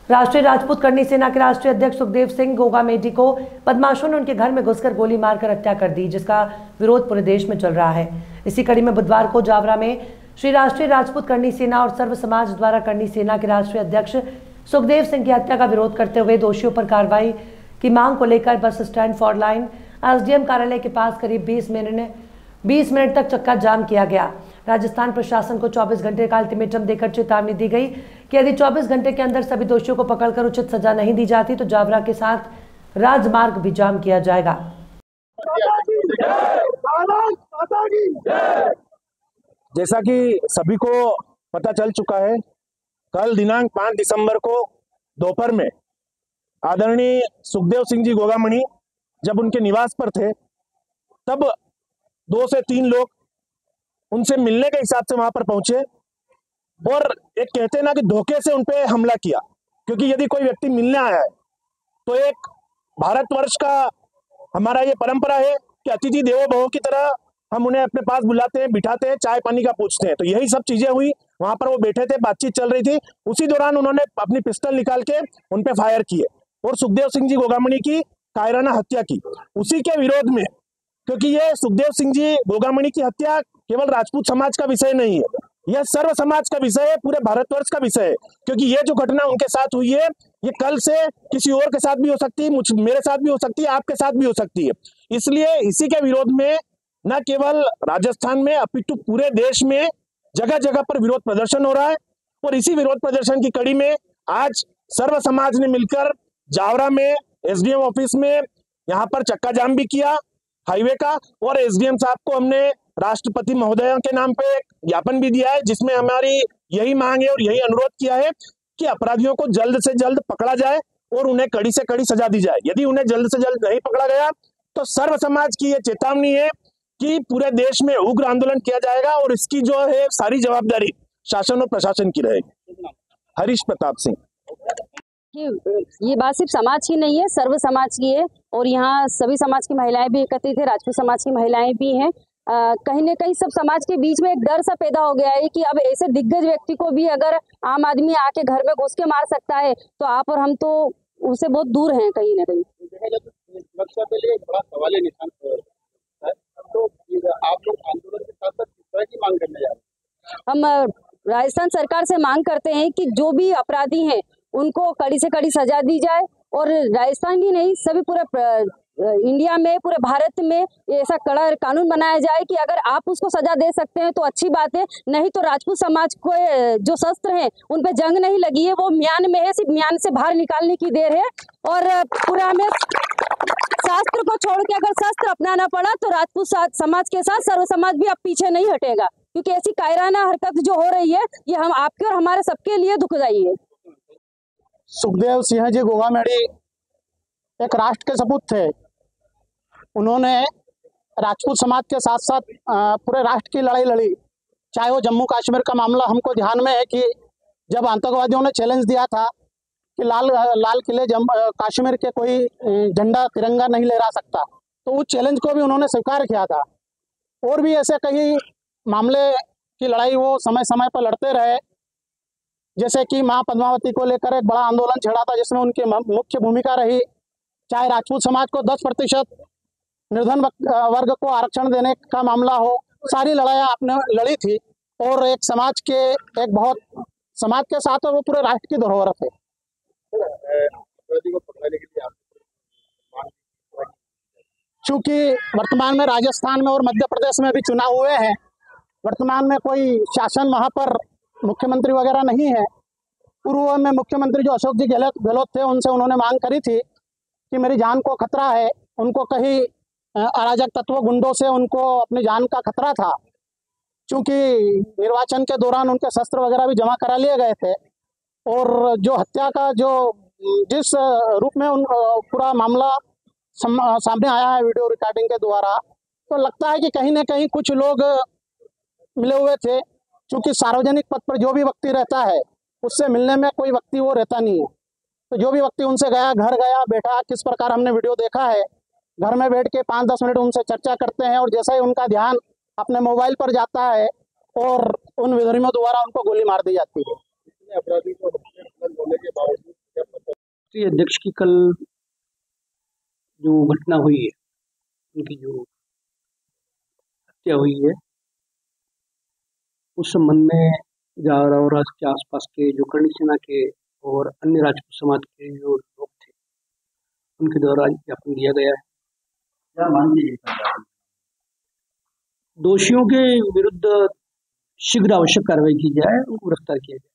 राष्ट्रीय राजपूत करनी सेना के राष्ट्रीय अध्यक्ष सुखदेव सिंह गोगामेडी को बदमाशों ने उनके घर में घुसकर गोली मारकर हत्या कर दी, जिसका विरोध पूरे देश में चल रहा है। इसी कड़ी में बुधवार को जावरा में श्री राष्ट्रीय राजपूत करनी सेना और सर्व समाज द्वारा करनी सेना के राष्ट्रीय अध्यक्ष सुखदेव सिंह की हत्या का विरोध करते हुए दोषियों पर कार्रवाई की मांग को लेकर bus stand for line SDM कार्यालय के पास करीब 20 मिनट तक चक्का जाम किया गया। राजस्थान प्रशासन को 24 घंटे का अल्टीमेटम देकर चेतावनी दी गई कि यदि 24 घंटे के अंदर सभी दोषियों को पकड़कर उचित सजा नहीं दी जाती तो जावरा के साथ राजमार्ग भी जाम किया जाएगा। जैसा कि सभी को पता चल चुका है, कल दिनांक 5 दिसंबर को दोपहर में आदरणीय सुखदेव सिंह जी गोगामणि जब उनके निवास पर थे, तब 2 से 3 लोग उनसे मिलने के हिसाब से वहां पर पहुंचे और एक कहते हैं ना कि धोखे से उनपे हमला किया। क्योंकि यदि कोई व्यक्ति मिलने आया है तो एक भारतवर्ष का हमारा ये परंपरा है कि अतिथि देवो भव की तरह हम उन्हें अपने पास बुलाते हैं, बिठाते हैं, चाय पानी का पूछते हैं। तो यही सब चीजें हुई। वहां पर वो बैठे थे, बातचीत चल रही थी, उसी दौरान उन्होंने अपनी पिस्टल निकाल के उनपे फायर किए और सुखदेव सिंह जी गोगामणि की कायराना हत्या की। उसी के विरोध में, क्योंकि ये सुखदेव सिंह जी गोगामणि की हत्या केवल राजपूत समाज का विषय नहीं है, यह सर्व समाज का विषय है, पूरे भारतवर्ष का विषय है। क्योंकि ये जो घटना उनके साथ हुई है, ये कल से किसी और के साथ भी हो सकती है, मेरे साथ भी हो सकती है, आपके साथ भी हो सकती है। इसलिए इसी के विरोध में न केवल राजस्थान में अपितु पूरे देश में जगह जगह पर विरोध प्रदर्शन हो रहा है। और इसी विरोध प्रदर्शन की कड़ी में आज सर्व समाज ने मिलकर जावरा में एसडीएम ऑफिस में यहाँ पर चक्का जाम भी किया हाईवे का, और एसडीएम साहब को हमने राष्ट्रपति महोदय के नाम पे एक ज्ञापन भी दिया है, जिसमें हमारी यही मांग है और यही अनुरोध किया है कि अपराधियों को जल्द से जल्द पकड़ा जाए और उन्हें कड़ी से कड़ी सजा दी जाए। यदि उन्हें जल्द से जल्द नहीं पकड़ा गया तो सर्व समाज की ये चेतावनी है कि पूरे देश में उग्र आंदोलन किया जाएगा और इसकी जो है सारी जवाबदारी शासन और प्रशासन की रहेगी। हरीश प्रताप सिंह। ये बात सिर्फ समाज की नहीं है, सर्व समाज की है और यहाँ सभी समाज की महिलाएं भी एकत्रित है, राजपूत समाज की महिलाएं भी हैं। कहीं न कहीं सब समाज के बीच में एक डर सा पैदा हो गया है कि अब ऐसे दिग्गज व्यक्ति को भी अगर आम आदमी आके घर में घुस के मार सकता है तो आप और हम तो उससे बहुत दूर हैं कहीं ना कहीं। सुरक्षा के लिए बड़ा सवाल निशान है, तो आप लोग आंदोलन के साथ साथ किस तरह की मांग करने जा रहे हैं? हम राजस्थान सरकार से मांग करते हैं कि जो भी अपराधी हैं उनको कड़ी से कड़ी सजा दी जाए और राजस्थान ही नहीं सभी पूरे इंडिया में, पूरे भारत में ऐसा कड़ा कानून बनाया जाए कि अगर आप उसको सजा दे सकते हैं तो अच्छी बात है, नहीं तो राजपूत समाज को जो शस्त्र हैं उन पे जंग नहीं लगी है, वो म्यान में है, सिर्फ म्यान से बाहर निकालने की देर है। और पूरा हमें शास्त्र को छोड़ के अगर शस्त्र अपनाना पड़ा तो राजपूत समाज के साथ सर्व समाज भी अब पीछे नहीं हटेगा, क्योंकि ऐसी कायराना हरकत जो हो रही है ये हम आपके और हमारे सबके लिए दुखदायी है। सुखदेव सिंह जी गोगामणि एक राष्ट्र के सपूत थे। उन्होंने राजपूत समाज के साथ साथ पूरे राष्ट्र की लड़ाई लड़ी। चाहे वो जम्मू कश्मीर का मामला हमको ध्यान में है कि जब आतंकवादियों ने चैलेंज दिया था कि लाल किले कश्मीर के कोई झंडा तिरंगा नहीं लहरा सकता, तो उस चैलेंज को भी उन्होंने स्वीकार किया था। और भी ऐसे कई मामले की लड़ाई वो समय समय पर लड़ते रहे, जैसे कि माँ पद्मावती को लेकर एक बड़ा आंदोलन छेड़ा था जिसमें उनकी मुख्य भूमिका रही। चाहे राजपूत समाज को 10% निर्धन वर्ग को आरक्षण देने का मामला हो, सारी लड़ाइयाँ आपने लड़ी थी और एक समाज के साथ वो पूरे राष्ट्र की धरोहर थे। चूंकि वर्तमान में राजस्थान में और मध्य प्रदेश में भी चुनाव हुए हैं, वर्तमान में कोई शासन वहाँ पर मुख्यमंत्री वगैरह नहीं है। पूर्व में मुख्यमंत्री जो अशोक जी गहलोत थे, उनसे उन्होंने मांग करी थी कि मेरी जान को खतरा है। उनको कहीं अराजक तत्व गुंडों से उनको अपनी जान का खतरा था, क्योंकि निर्वाचन के दौरान उनके शस्त्र वगैरह भी जमा करा लिए गए थे। और जो हत्या का जिस रूप में पूरा मामला सामने आया है वीडियो रिकॉर्डिंग के द्वारा, तो लगता है कि कहीं ना कहीं कुछ लोग मिले हुए थे। क्योंकि सार्वजनिक पद पर जो भी व्यक्ति रहता है उससे मिलने में कोई व्यक्ति वो रहता नहीं है। तो जो भी व्यक्ति उनसे गया, घर गया, बैठा, किस प्रकार हमने वीडियो देखा है, घर में बैठ के 5-10 मिनट उनसे चर्चा करते हैं और जैसा ही उनका ध्यान अपने मोबाइल पर जाता है और उन विधर्मियों द्वारा उनको गोली मार दी जाती है। अपराधी को होने के बावजूद राष्ट्रीय अध्यक्ष की कल जो घटना हुई है, उनकी जो हत्या हुई है, उस संबंध में जावरा और के आसपास के जो करणी सेना के और अन्य राजपूत समाज के जो लोग थे, उनके द्वारा ज्ञापन दिया गया है। क्या मांग की गई? दोषियों के विरुद्ध शीघ्र आवश्यक कार्रवाई की जाए, उनको गिरफ्तार किया जाए।